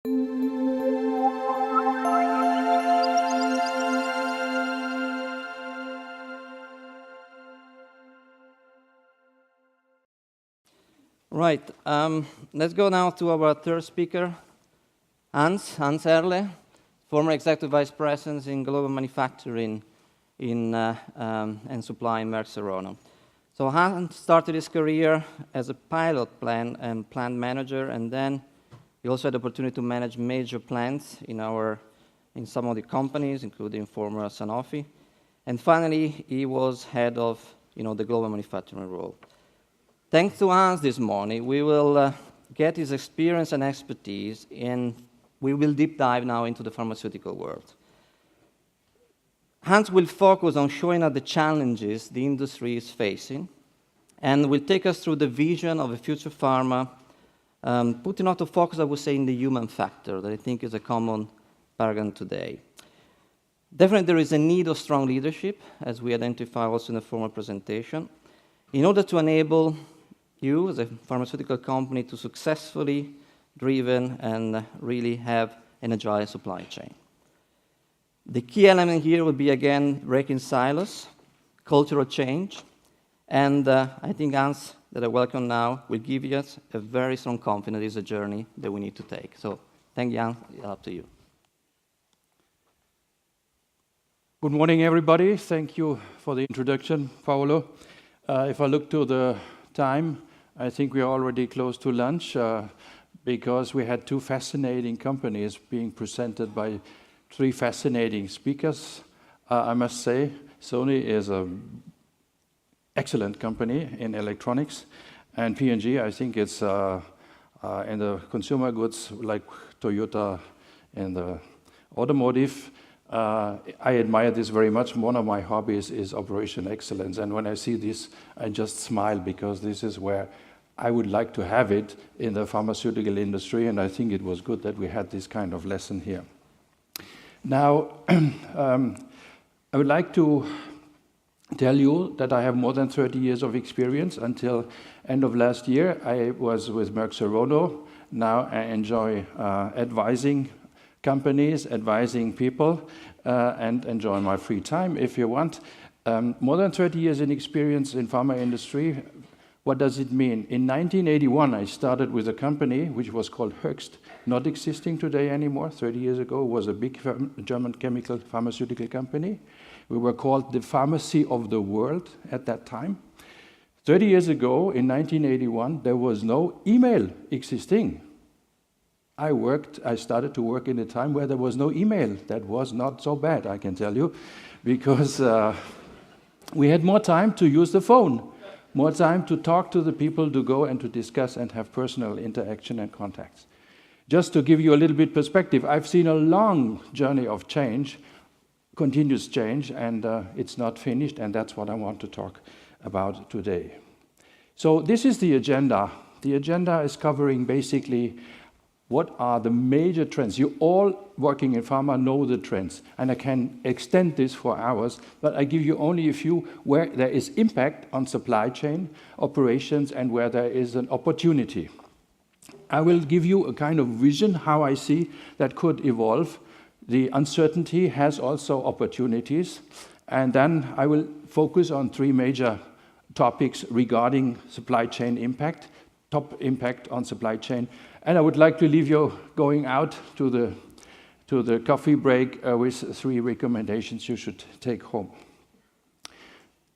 Right, let's go now to our third speaker, Hans Erle, former Executive Vice President in Global Manufacturing and Supply in Merck Serono. So Hans started his career as a pilot plant and plant manager, and then he also had the opportunity to manage major plants in some of the companies, including former Sanofi. And finally, he was head of the global manufacturing role. Thanks to Hans this morning, we will get his experience and expertise, and we will deep dive now into the pharmaceutical world. Hans will focus on showing us the challenges the industry is facing, and will take us through the vision of a future pharma, putting out the focus, I would say, in the human factor that I think is a common paradigm today. Definitely there is a need of strong leadership, as we identify also in the former presentation, in order to enable you as a pharmaceutical company to successfully driven and really have an agile supply chain. The key element here will be, again, breaking silos, cultural change, and I think Hans, that I welcome now, will give us a very strong confidence it's a journey that we need to take. So thank you, Hans, up to you. Good morning, everybody. Thank you for the introduction, Paolo. If I look to the time, I think we are already close to lunch because we had two fascinating companies being presented by three fascinating speakers. I must say, Sony is an excellent company in electronics, and P&G, I think it's in the consumer goods like Toyota and the automotive. I admire this very much. One of my hobbies is operation excellence, and when I see this, I just smile because this is where I would like to have it in the pharmaceutical industry, and I think it was good that we had this kind of lesson here. Now, I would like to tell you that I have more than 30 years of experience. Until end of last year, I was with Merck Serono. Now I enjoy advising companies, advising people, and enjoy my free time if you want. More than 30 years in experience in pharma industry. What does it mean? In 1981, I started with a company which was called Höchst, not existing today anymore. 30 years ago, it was a big German chemical pharmaceutical company. We were called the pharmacy of the world at that time. 30 years ago, in 1981, there was no email existing. I started to work in a time where there was no email. That was not so bad, I can tell you, because we had more time to use the phone, more time to talk to the people, to go and to discuss and have personal interaction and contacts. Just to give you a little bit perspective, I've seen a long journey of change, continuous change, and it's not finished, and that's what I want to talk about today. So this is the agenda. The agenda is covering basically what are the major trends? You all working in pharma know the trends, and I can extend this for hours, but I give you only a few where there is impact on supply chain operations and where there is an opportunity. I will give you a kind of vision how I see that could evolve. The uncertainty has also opportunities, and then I will focus on three major topics regarding supply chain impact, top impact on supply chain. And I would like to leave you going out to the coffee break with three recommendations you should take home.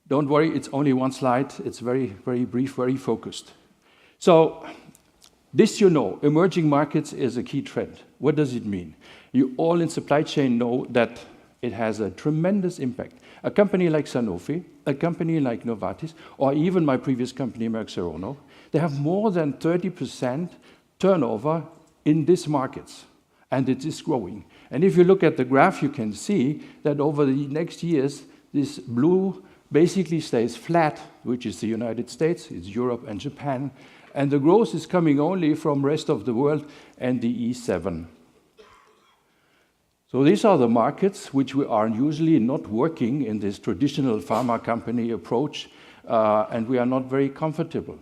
Don't worry, it's only one slide. It's very, very brief, very focused. So this you know, emerging markets is a key trend. What does it mean? You all in supply chain know that it has a tremendous impact. A company like Sanofi, a company like Novartis, or even my previous company, Merck Serono, they have more than 30% turnover in these markets, and it is growing. And if you look at the graph, you can see that over the next years, this blue basically stays flat, which is the United States, it's Europe and Japan, and the growth is coming only from rest of the world and the E7. So these are the markets which we are usually not working in this traditional pharma company approach, and we are not very comfortable.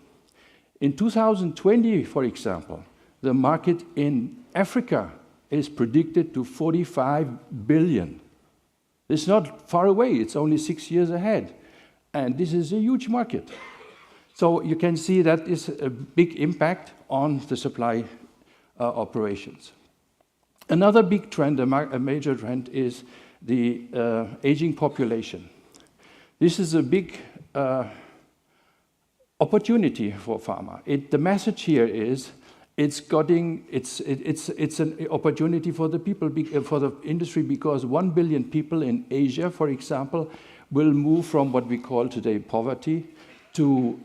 In 2020, for example, the market in Africa is predicted to 45 billion. It's not far away, it's only 6 years ahead. And this is a huge market. So you can see that is a big impact on the supply operations. Another big trend, a major trend, is the aging population. This is a big opportunity for pharma. The message here is it's an opportunity for the people, for the industry, because 1 billion people in Asia, for example, will move from what we call today poverty to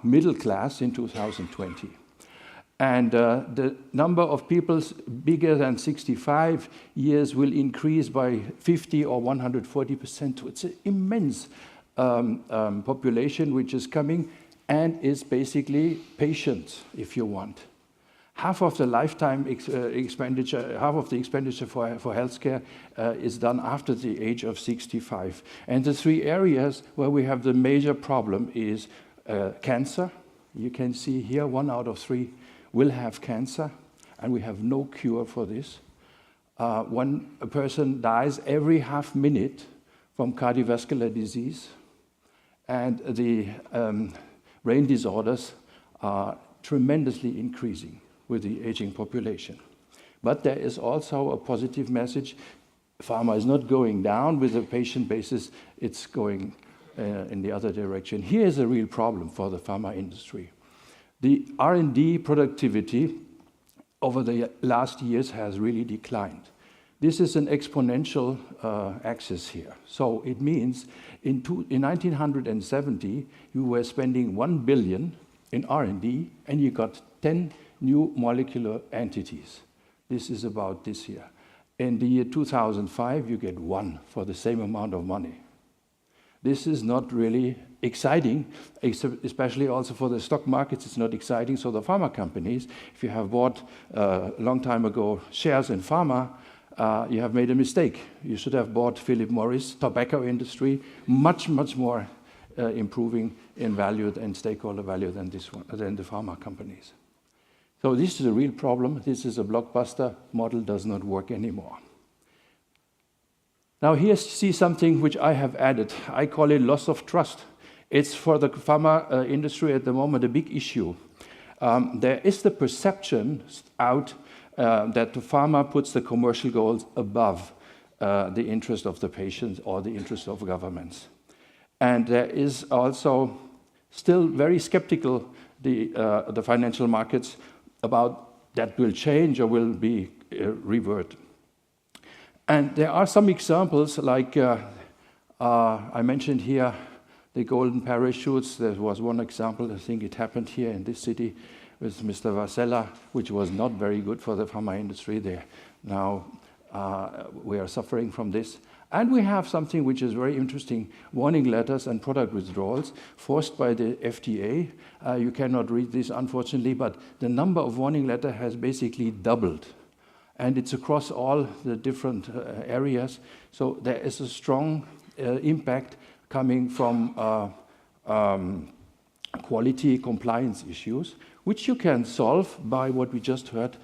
middle class in 2020. And the number of people bigger than 65 years will increase by 50 or 140%. So it's an immense population which is coming and is basically patient, if you want. Half of the lifetime expenditure, half of the expenditure for healthcare is done after the age of 65. And the three areas where we have the major problem is cancer. You can see here 1 out of 3 will have cancer, and we have no cure for this. A person dies every half minute from cardiovascular disease, and the brain disorders are tremendously increasing with the aging population. But there is also a positive message. Pharma is not going down with the patient basis, it's going in the other direction. Here is a real problem for the pharma industry. The R&D productivity over the last years has really declined. This is an exponential axis here. So it means in 1970, you were spending 1 billion in R&D, and you got 10 new molecular entities. This is about this year. In the year 2005, you get 1 for the same amount of money. This is not really exciting, especially also for the stock markets. It's not exciting. So the pharma companies, if you have bought a long time ago shares in pharma, you have made a mistake. You should have bought Philip Morris, tobacco industry, much, much more improving in value and stakeholder value than this one, than the pharma companies. So this is a real problem. This is a blockbuster model, does not work anymore. Now here you see something which I have added. I call it loss of trust. It's for the pharma industry at the moment a big issue. There is the perception out that the pharma puts the commercial goals above the interest of the patients or the interest of governments. And there is also still very skeptical the financial markets about that will change or will be revert. And there are some examples, like I mentioned here, the golden parachutes. There was one example, I think it happened here in this city with Mr. Vasella, which was not very good for the pharma industry. Now we are suffering from this. And we have something which is very interesting, warning letters and product withdrawals forced by the FDA. You cannot read this, unfortunately, but the number of warning letters has basically doubled. And it's across all the different areas. So there is a strong impact coming from quality compliance issues, which you can solve by what we just heard,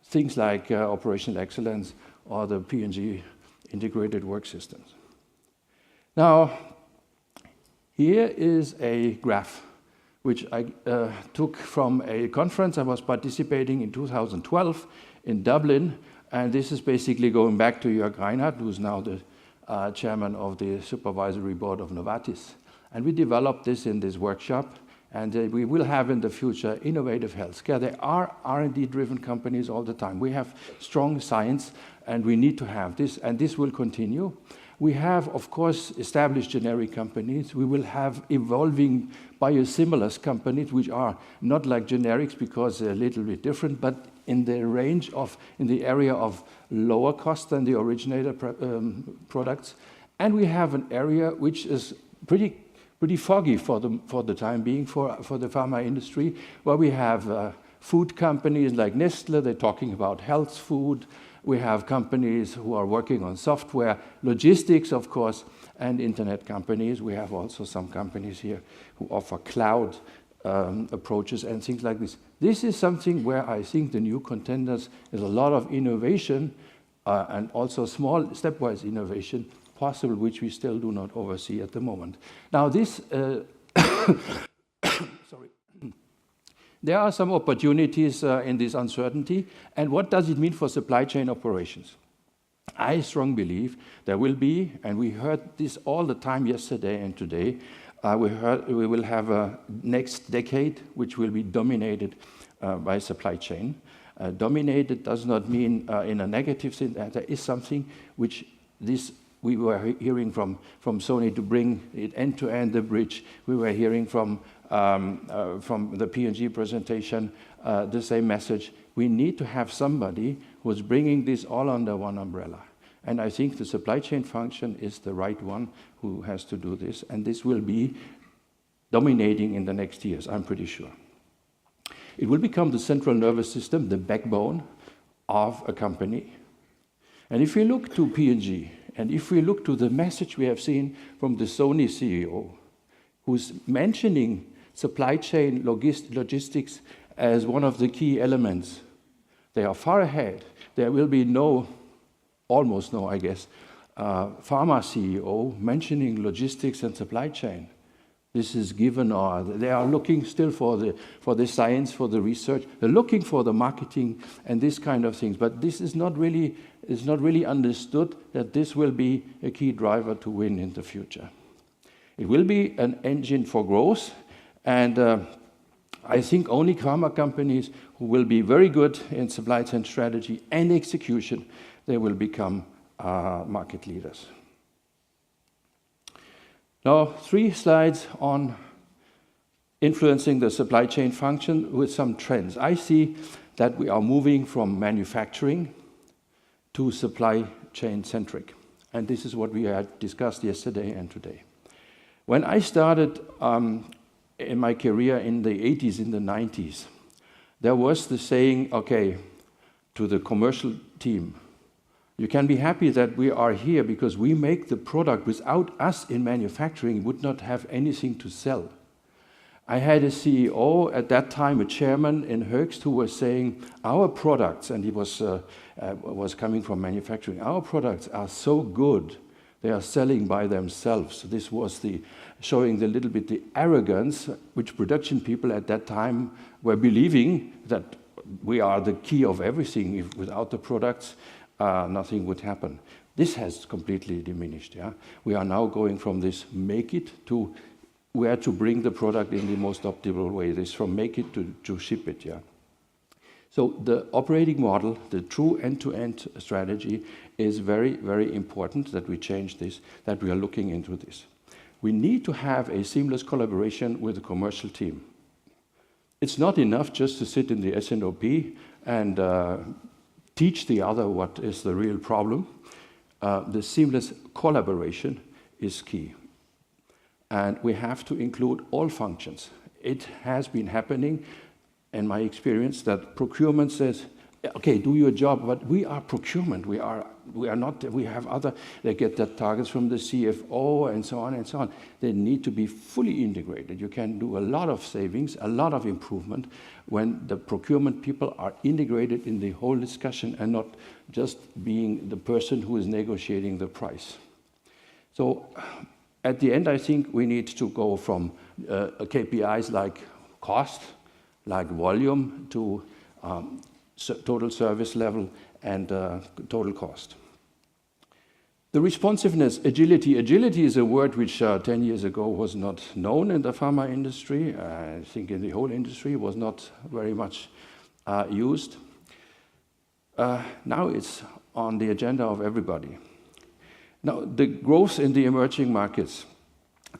things like operational excellence or the P&G integrated work systems. Now, here is a graph which I took from a conference I was participating in 2012 in Dublin, and this is basically going back to Jörg Reinhardt, who's now the chairman of the supervisory board of Novartis. And we developed this in this workshop, and we will have in the future innovative healthcare. There are R&D-driven companies all the time. We have strong science, and we need to have this, and this will continue. We have, of course, established generic companies. We will have evolving biosimilars companies, which are not like generics because they're a little bit different, but in the range of, in the area of lower cost than the originator products. And we have an area which is pretty foggy for the time being for the pharma industry, where we have food companies like Nestle. They're talking about health food. We have companies who are working on software, logistics, of course, and internet companies. We have also some companies here who offer cloud approaches and things like this. This is something where I think the new contenders is a lot of innovation and also small stepwise innovation possible, which we still do not oversee at the moment. Now this, sorry. There are some opportunities in this uncertainty, and what does it mean for supply chain operations? I strongly believe there will be, and we heard this all the time yesterday and today, we will have a next decade which will be dominated by supply chain. Dominated does not mean in a negative sense. There is something which we were hearing from Sony to bring it end-to-end the bridge. We were hearing from the P&G presentation the same message. We need to have somebody who's bringing this all under one umbrella. And I think the supply chain function is the right one who has to do this. And this will be dominating in the next years, I'm pretty sure. It will become the central nervous system, the backbone of a company. And if we look to P&G, and if we look to the message we have seen from the Sony CEO, who's mentioning supply chain logistics as one of the key elements, they are far ahead. There will be almost no, I guess, pharma CEO mentioning logistics and supply chain. This is given, or they are looking still for the science, for the research. They're looking for the marketing and this kind of things. But this is not really understood that this will be a key driver to win in the future. It will be an engine for growth, and I think only pharma companies who will be very good in supply chain strategy and execution, they will become market leaders. Now, 3 slides on influencing the supply chain function with some trends. I see that we are moving from manufacturing to supply chain centric. And this is what we had discussed yesterday and today. When I started in my career in the 80s, in the 90s, there was the saying, okay, to the commercial team, you can be happy that we are here because we make the product. Without us in manufacturing, would not have anything to sell. I had a CEO at that time, a chairman in Höchst, who was saying, our products, and he was coming from manufacturing, our products are so good, they are selling by themselves. This was showing a little bit the arrogance which production people at that time were believing that we are the key of everything. If without the products, nothing would happen. This has completely diminished. Yeah? We are now going from this make it to where to bring the product in the most optimal way. This from make it to ship it. Yeah. So the operating model, the true end-to-end strategy, is very, very important that we change this, that we are looking into this. We need to have a seamless collaboration with the commercial team. It's not enough just to sit in the S&OP and teach the other what is the real problem. The seamless collaboration is key. And we have to include all functions. It has been happening, in my experience, that procurement says, okay, do your job, but we are procurement. We are not, we have other, they get their targets from the CFO and so on and so on. They need to be fully integrated. You can do a lot of savings, a lot of improvement when the procurement people are integrated in the whole discussion and not just being the person who is negotiating the price. So at the end, I think we need to go from KPIs like cost, like volume, to total service level and total cost. The responsiveness, agility. Agility is a word which 10 years ago was not known in the pharma industry. I think in the whole industry was not very much used. Now it's on the agenda of everybody. Now, the growth in the emerging markets,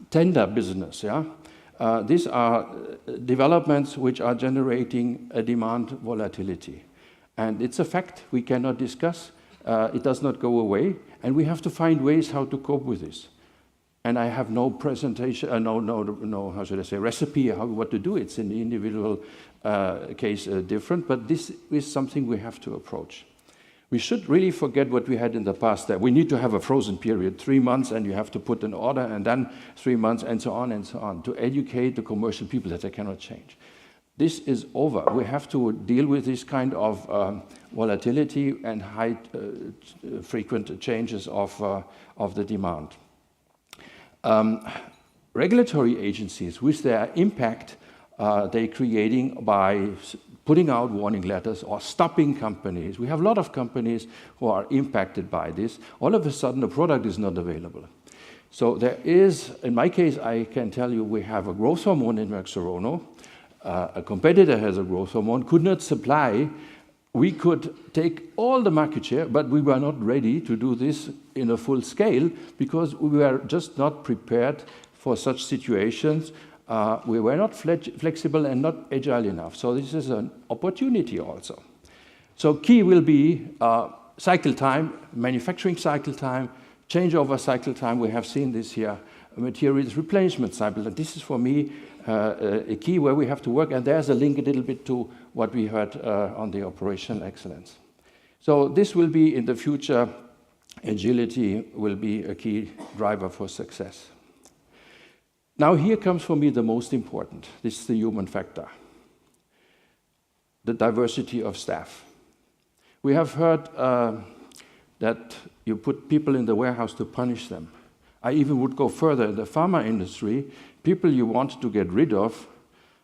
tender business, yeah? These are developments which are generating a demand volatility. And it's a fact we cannot discuss. It does not go away. And we have to find ways how to cope with this. And I have no presentation, how should I say, recipe what to do. It's in the individual case different, but this is something we have to approach. We should really forget what we had in the past, that we need to have a frozen period, 3 months, and you have to put an order, and then 3 months, and so on, to educate the commercial people that they cannot change. This is over. We have to deal with this kind of volatility and high frequent changes of the demand. Regulatory agencies, with their impact they're creating by putting out warning letters or stopping companies. We have a lot of companies who are impacted by this. All of a sudden, the product is not available. So there is, in my case, I can tell you, we have a growth hormone in Merck Serono. A competitor has a growth hormone, could not supply. We could take all the market share, but we were not ready to do this in a full scale because we were just not prepared for such situations. We were not flexible and not agile enough. So this is an opportunity also. So key will be cycle time, manufacturing cycle time, changeover cycle time. We have seen this here, materials replenishment cycle. And this is for me a key where we have to work. And there's a link a little bit to what we heard on the operational excellence. So this will be in the future, agility will be a key driver for success. Now here comes for me the most important. This is the human factor, the diversity of staff. We have heard that you put people in the warehouse to punish them. I even would go further. In the pharma industry, people you want to get rid of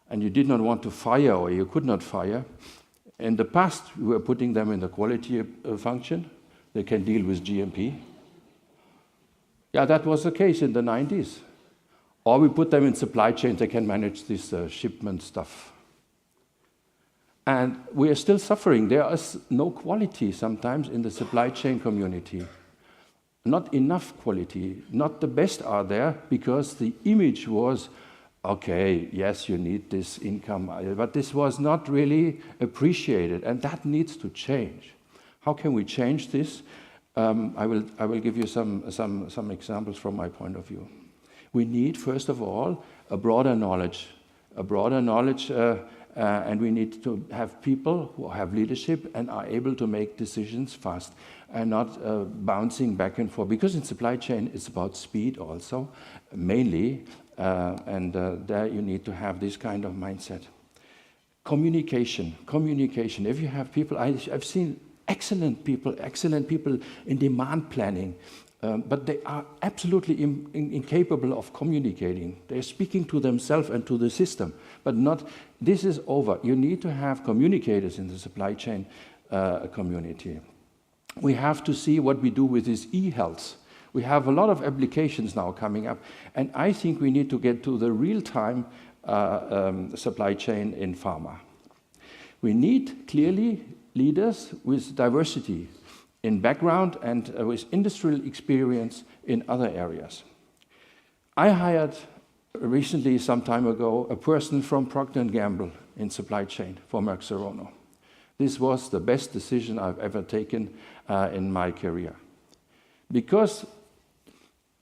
and you did not want to fire or you could not fire, in the past we were putting them in the quality function. They can deal with GMP. Yeah, that was the case in the 90s. Or we put them in supply chain, they can manage this shipment stuff. And we are still suffering. There is no quality sometimes in the supply chain community. Not enough quality. Not the best are there because the image was, okay, yes, you need this income, but this was not really appreciated, and that needs to change. How can we change this? I will give you some examples from my point of view. We need, first of all, a broader knowledge, and we need to have people who have leadership and are able to make decisions fast and not bouncing back and forth. Because in supply chain, it's about speed also, mainly, and there you need to have this kind of mindset. Communication. If you have people, I've seen excellent people in demand planning, but they are absolutely incapable of communicating. They're speaking to themselves and to the system, but not, this is over. You need to have communicators in the supply chain community. We have to see what we do with this e-health. We have a lot of applications now coming up, and I think we need to get to the real-time supply chain in pharma. We need clearly leaders with diversity in background and with industrial experience in other areas. I hired recently, some time ago, a person from Procter & Gamble in supply chain for Merck Serono. This was the best decision I've ever taken in my career. Because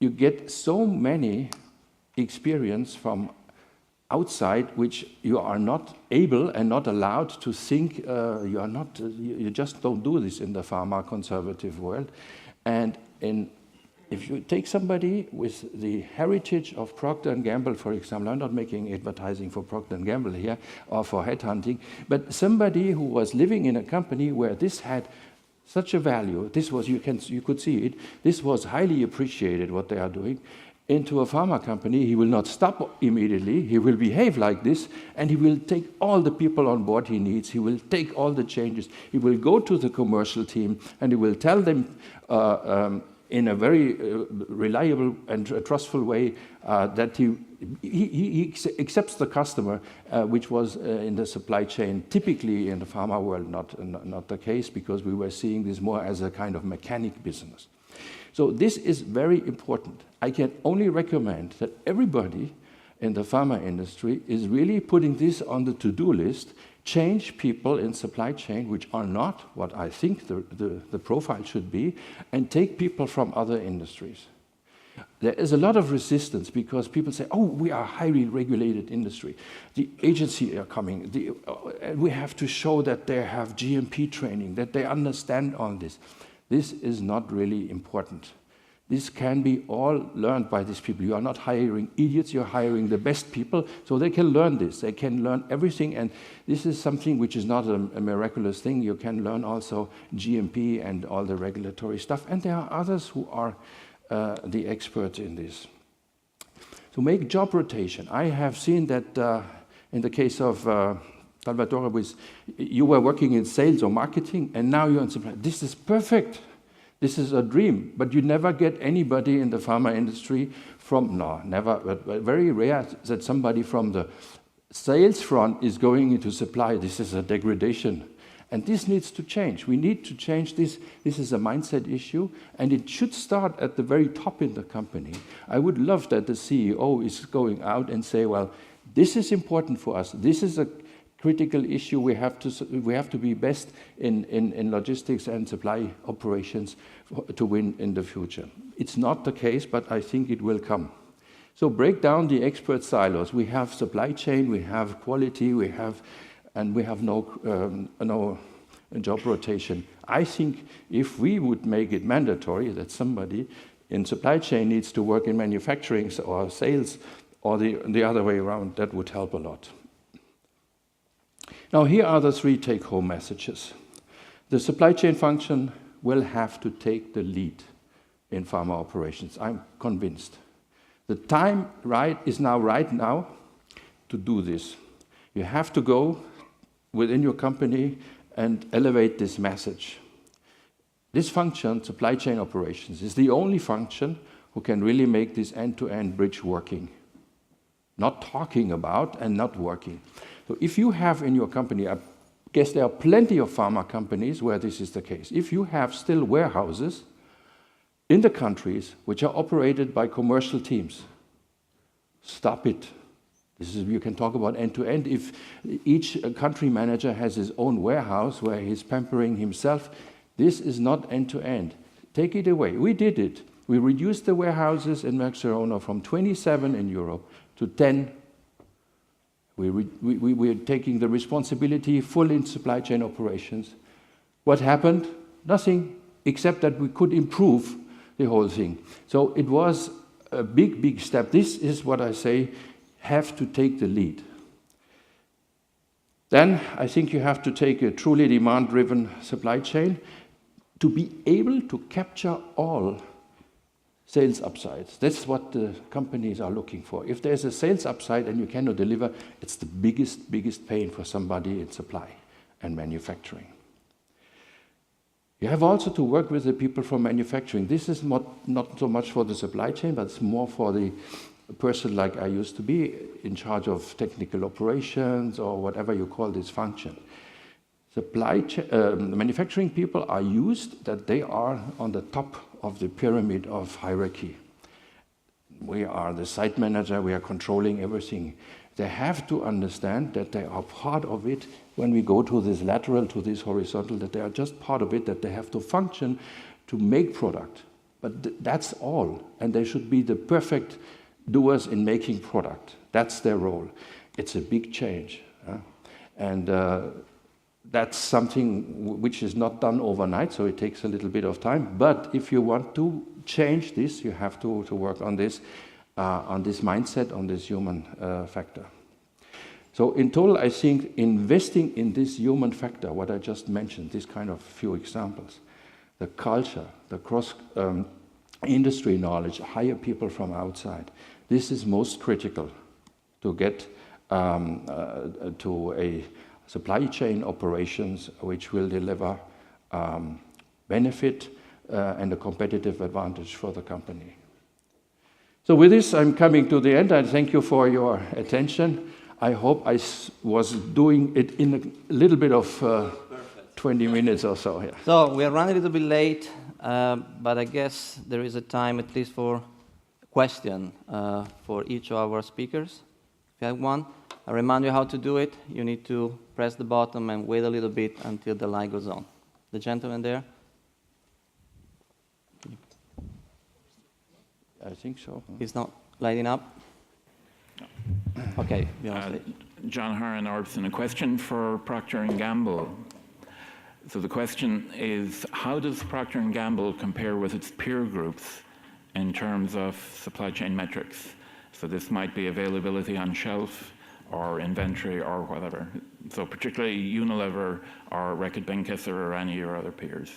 you get so many experience from outside which you are not able and not allowed to think, you just don't do this in the pharma conservative world. And if you take somebody with the heritage of Procter & Gamble, for example, I'm not making advertising for Procter & Gamble here or for headhunting, but somebody who was living in a company where this had such a value, this was, you could see it, this was highly appreciated what they are doing. Into a pharma company, he will not stop immediately, he will behave like this, and he will take all the people on board he needs, he will take all the changes, he will go to the commercial team, and he will tell them in a very reliable and trustful way that he accepts the customer, which was in the supply chain, typically in the pharma world not the case, because we were seeing this more as a kind of mechanic business. So this is very important. I can only recommend that everybody in the pharma industry is really putting this on the to-do list, change people in supply chain which are not what I think the profile should be, and take people from other industries. There is a lot of resistance because people say, oh, we are a highly regulated industry. The agency are coming. We have to show that they have GMP training, that they understand all this. This is not really important. This can be all learned by these people. You are not hiring idiots, you're hiring the best people, so they can learn this. They can learn everything, and this is something which is not a miraculous thing. You can learn also GMP and all the regulatory stuff, and there are others who are the experts in this. To make job rotation, I have seen that in the case of Salvatore, you were working in sales or marketing, and now you're in supply. This is perfect. This is a dream, but you never get anybody in the pharma industry never, but very rare that somebody from the sales front is going into supply. This is a degradation. And this needs to change. We need to change this. This is a mindset issue, and it should start at the very top in the company. I would love that the CEO is going out and say, well, this is important for us. This is a critical issue. We have to be best in logistics and supply operations to win in the future. It's not the case, but I think it will come. So break down the expert silos. We have supply chain, we have quality, we have no job rotation. I think if we would make it mandatory that somebody in supply chain needs to work in manufacturing or sales or the other way around, that would help a lot. Now here are the 3 take-home messages. The supply chain function will have to take the lead in pharma operations. I'm convinced. The time is now right now to do this. You have to go within your company and elevate this message. This function, supply chain operations, is the only function who can really make this end-to-end bridge working. Not talking about and not working. So if you have in your company, I guess there are plenty of pharma companies where this is the case. If you have still warehouses in the countries which are operated by commercial teams, stop it. You can talk about end-to-end. If each country manager has his own warehouse where he's pampering himself, this is not end-to-end. Take it away. We did it. We reduced the warehouses in Merck Serono from 27 in Europe to 10. We're taking the responsibility full in supply chain operations. What happened? Nothing, except that we could improve the whole thing. So it was a big, big step. This is what I say, have to take the lead. Then I think you have to take a truly demand-driven supply chain to be able to capture all sales upsides. That's what the companies are looking for. If there's a sales upside and you cannot deliver, it's the biggest pain for somebody in supply and manufacturing. You have also to work with the people from manufacturing. This is not so much for the supply chain, but it's more for the person like I used to be, in charge of technical operations or whatever you call this function. Manufacturing people are used that they are on the top of the pyramid of hierarchy. We are the site manager, we are controlling everything. They have to understand that they are part of it when we go to this lateral, to this horizontal, that they are just part of it, that they have to function to make product. But that's all, and they should be the perfect doers in making product. That's their role. It's a big change. And that's something which is not done overnight, so it takes a little bit of time. But if you want to change this, you have to work on this mindset, on this human factor. So in total, I think investing in this human factor, what I just mentioned, this kind of few examples, the culture, the cross-industry knowledge, hire people from outside, this is most critical to get to a supply chain operations which will deliver benefit and a competitive advantage for the company. So with this, I'm coming to the end. I thank you for your attention. I hope I was doing it in a little bit of 20 minutes or so. Yeah. So we are running a little bit late, but I guess there is a time at least for a question for each of our speakers. If you have one, I remind you how to do it. You need to press the button and wait a little bit until the light goes on. The gentleman there. I think so. He's not lighting up? Okay. John Harron, Orbison. A question for Procter & Gamble. So the question is, how does Procter & Gamble compare with its peer groups in terms of supply chain metrics? So this might be availability on shelf or inventory or whatever. So particularly Unilever or Reckitt Benckiser or any of your other peers.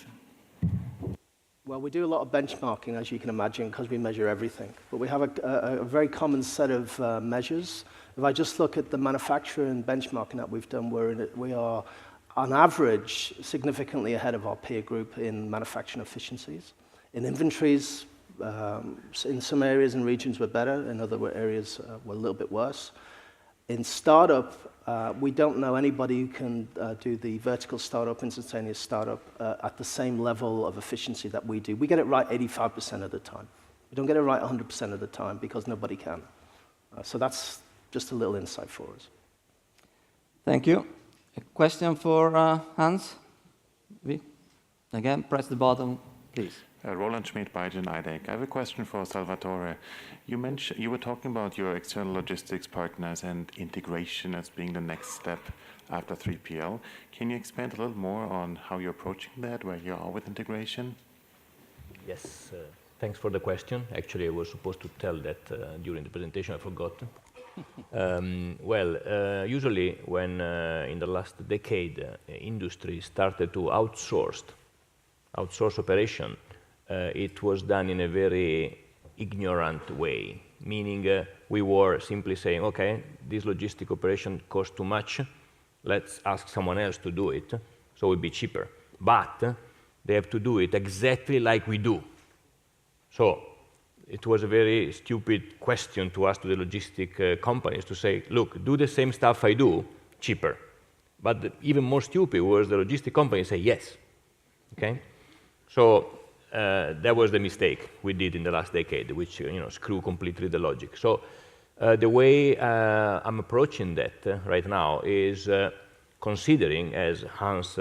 Well, we do a lot of benchmarking, as you can imagine, because we measure everything. But we have a very common set of measures. If I just look at the manufacturing benchmarking that we've done, we are, on average, significantly ahead of our peer group in manufacturing efficiencies. In inventories, in some areas and regions we're better, in other areas we're a little bit worse. In startup, we don't know anybody who can do the vertical startup, instantaneous startup, at the same level of efficiency that we do. We get it right 85% of the time. We don't get it right 100% of the time because nobody can. So that's just a little insight for us. Thank you. A question for Hans? Again, press the button, please. Roland Schmidt, Biogen IDEC. I have a question for Salvatore. You were talking about your external logistics partners and integration as being the next step after 3PL. Can you expand a little more on how you're approaching that, where you are with integration? Yes, thanks for the question. Actually, I was supposed to tell that during the presentation, I forgot. Usually when in the last decade, industry started to outsource operation, it was done in a very ignorant way, meaning we were simply saying, okay, this logistic operation costs too much, let's ask someone else to do it, so it will be cheaper. But they have to do it exactly like we do. So it was a very stupid question to ask to the logistic companies to say, look, do the same stuff I do, cheaper. But even more stupid was the logistic companies say yes, okay? So that was the mistake we did in the last decade, which screw completely the logic. So the way I'm approaching that right now is considering, as Hans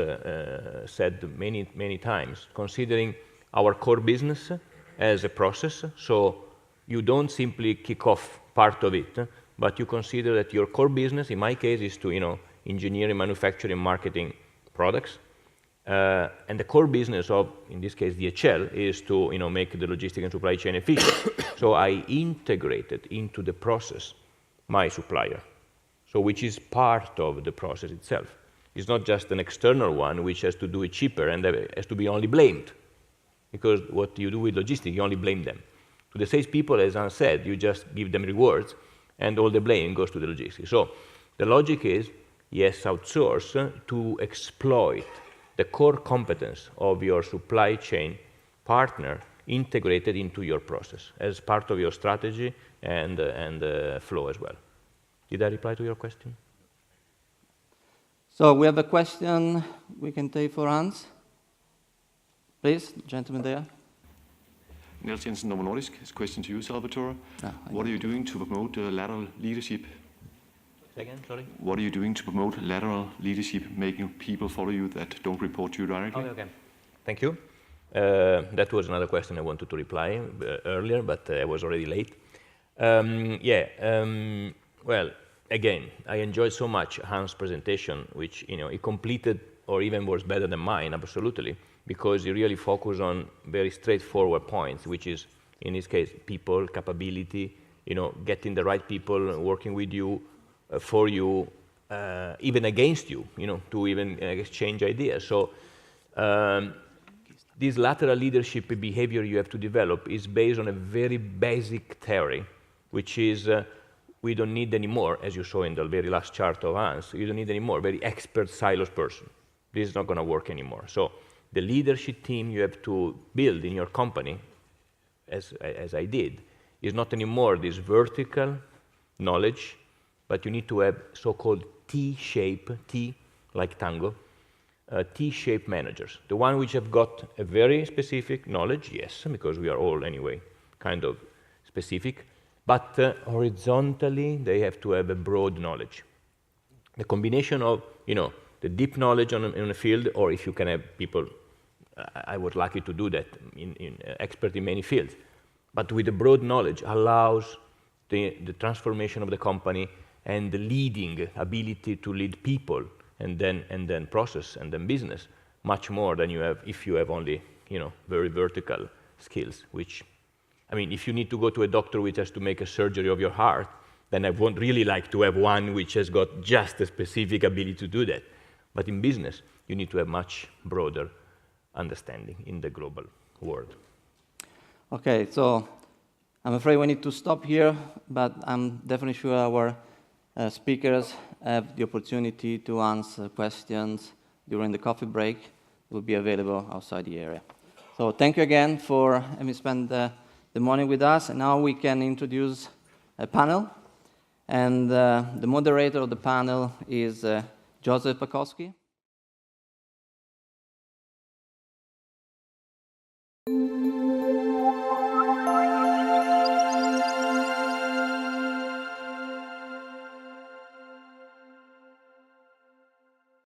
said many times, considering our core business as a process. So you don't simply kick off part of it, but you consider that your core business, in my case, is to engineering, manufacturing, marketing products. And the core business of, in this case, DHL, is to make the logistic and supply chain efficient. So I integrated into the process my supplier, so which is part of the process itself. It's not just an external one which has to do it cheaper and has to be only blamed, because what you do with logistics, you only blame them. To the salespeople, as Hans said, you just give them rewards, and all the blame goes to the logistics. So the logic is, yes, outsource to exploit the core competence of your supply chain partner integrated into your process as part of your strategy and flow as well. Did I reply to your question? So we have a question we can take for Hans. Please, gentleman there. Niels Jensen, Novo Nordisk. It's a question to you, Salvatore. What are you doing to promote lateral leadership? Again, sorry? What are you doing to promote lateral leadership, making people follow you that don't report to you directly? Okay. Thank you. That was another question I wanted to reply earlier, but I was already late. Well, again, I enjoyed so much Hans' presentation, which he completed or even was better than mine, absolutely, because he really focused on very straightforward points, which is, in this case, people, capability, getting the right people working with you, for you, even against you, to even exchange ideas. So this lateral leadership behavior you have to develop is based on a very basic theory, which is we don't need anymore, as you saw in the very last chart of Hans, you don't need anymore very expert silos person. This is not going to work anymore. So the leadership team you have to build in your company, as I did, is not anymore this vertical knowledge, but you need to have so-called T-shape, T like tango, T-shaped managers. The one which have got a very specific knowledge, yes, because we are all anyway kind of specific, but horizontally they have to have a broad knowledge. The combination of, the deep knowledge in a field, or if you can have people, I was lucky to do that, in expert in many fields, but with a broad knowledge, allows the transformation of the company and the leading ability to lead people and then process and then business much more than you have if you have only very vertical skills. Which, I mean, if you need to go to a doctor which has to make a surgery of your heart, then I won't really like to have one which has got just a specific ability to do that. But in business, you need to have much broader understanding in the global world. Okay, so I'm afraid we need to stop here, but I'm definitely sure our speakers have the opportunity to answer questions during the coffee break. It will be available outside the area. So thank you again for having spent the morning with us. And now we can introduce a panel. And the moderator of the panel is Joseph Pakowski.